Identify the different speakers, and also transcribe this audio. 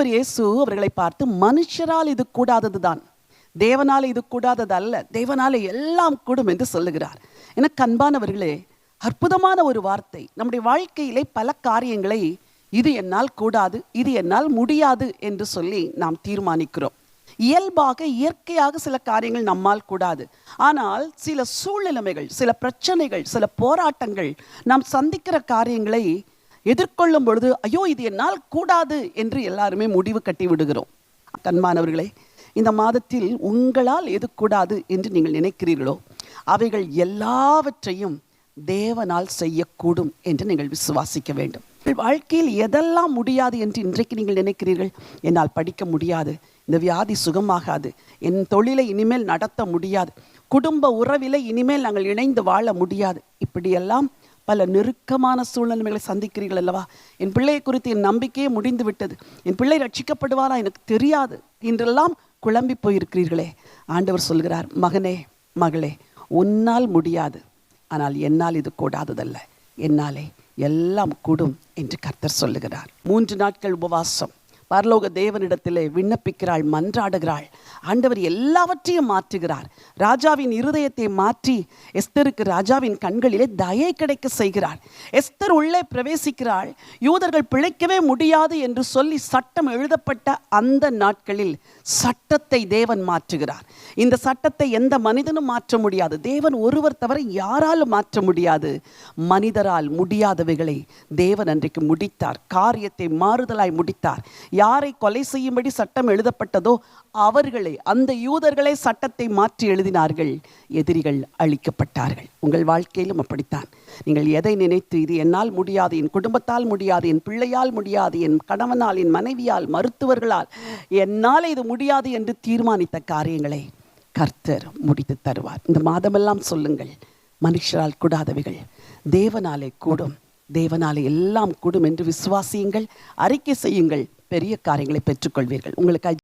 Speaker 1: ஆண்டவர் இயேசு அவர்களை பார்த்து, மனுஷரால் இது கூடாததுதான், தேவனால இது கூடாதது அல்ல, தேவனால எல்லாம் கூடும் என்று சொல்லுகிறார். எனக்கு அன்பானவர்களே, அற்புதமான ஒரு வார்த்தை. நம்முடைய வாழ்க்கையிலே பல காரியங்களை இது என்னால் கூடாது, இது என்னால் முடியாது என்று சொல்லி நாம் தீர்மானிக்கிறோம். இயல்பாக இயற்கையாக சில காரியங்கள் நம்மால் கூடாது. ஆனால் சில சூழ்நிலைமைகள், சில பிரச்சனைகள், சில போராட்டங்கள், நாம் சந்திக்கிற காரியங்களை எதிர்கொள்ளும் பொழுது, ஐயோ இது என்னால் கூடாது என்று எல்லாருமே முடிவு கட்டி விடுகிறோம். அன்பானவர்களே, இந்த மாதத்தில் உங்களால் எது கூடாது என்று நீங்கள் நினைக்கிறீர்களோ அவைகள் எல்லாவற்றையும் தேவனால் செய்யக்கூடும் என்று நீங்கள் விசுவாசிக்க வேண்டும். வாழ்க்கையில் எதெல்லாம் முடியாது என்று இன்றைக்கு நீங்கள் நினைக்கிறீர்கள்? என்னால் படிக்க முடியாது, இந்த வியாதி சுகமாகாது, என் தொழிலை இனிமேல் நடத்த முடியாது, குடும்ப உறவிலை இனிமேல் நாங்கள் இணைந்து வாழ முடியாது, இப்படியெல்லாம் பல நெருக்கமான சூழ்நிலைகளை சந்திக்கிறீர்கள் அல்லவா? என் பிள்ளையை குறித்து என் நம்பிக்கையே முடிந்து விட்டது, என் பிள்ளை ரட்சிக்கப்படுவாரா எனக்கு தெரியாது என்றெல்லாம் குழம்பி போயிருக்கிறீர்களே. ஆண்டவர் சொல்கிறார், மகனே மகளே, உன்னால் முடியாது, ஆனால் என்னால் இது கூடாததல்ல, என்னாலே எல்லாம் கூடும் என்று கர்த்தர் சொல்லுகிறார். 3 நாட்கள் உபவாசம், பரலோக தேவனிடத்திலே விண்ணப்பிக்கிறாள், மன்றாடுகிறாள். ஆண்டவர் எல்லாவற்றையும் மாற்றுகிறார். ராஜாவின் இருதயத்தை மாற்றி எஸ்தருக்கு ராஜாவின் கண்களிலே தயை கிடைக்க செய்கிறார். எஸ்தர் உள்ளே பிரவேசிக்கிறாள். யூதர்கள் பிழைக்கவே முடியாது என்று சொல்லி சட்டம் எழுதப்பட்ட அந்த நாட்களில் சட்டத்தை தேவன் மாற்றுகிறார். இந்த சட்டத்தை எந்த மனிதனும் மாற்ற முடியாது, தேவன் ஒருவர் தவிர யாராலும் மாற்ற முடியாது. மனிதரால் முடியாதவைகளை தேவன் அன்றைக்கு முடித்தார். காரியத்தை மாறுதலாய் முடித்தார். யாரை கொலை செய்யும்படி சட்டம் எழுதப்பட்டதோ அவர்களை, அந்த யூதர்களை சட்டத்தை மாற்றி எழுதினார்கள். எதிரிகள் அழிக்கப்பட்டார்கள். உங்கள் வாழ்க்கையிலும் அப்படித்தான். நீங்கள் எதை நினைத்து இது என்னால் முடியாது, என் குடும்பத்தால் முடியாது, என் பிள்ளையால் முடியாது, என் கணவனால், என் மனைவியால், மருத்துவர்களால் என்னால் இது முடியாது என்று தீர்மானித்த காரியங்களை கர்த்தர் முடித்து தருவார். இந்த மாதமெல்லாம் சொல்லுங்கள், மனுஷரால் கூடாதவைகள் தேவனாலே கூடும், தேவனாலே எல்லாம் கூடும் என்று விசுவாசியுங்கள், அறிக்கை செய்யுங்கள், பெரிய காரியங்களை பெற்றுக்கொள்வீர்கள். உங்களுக்கு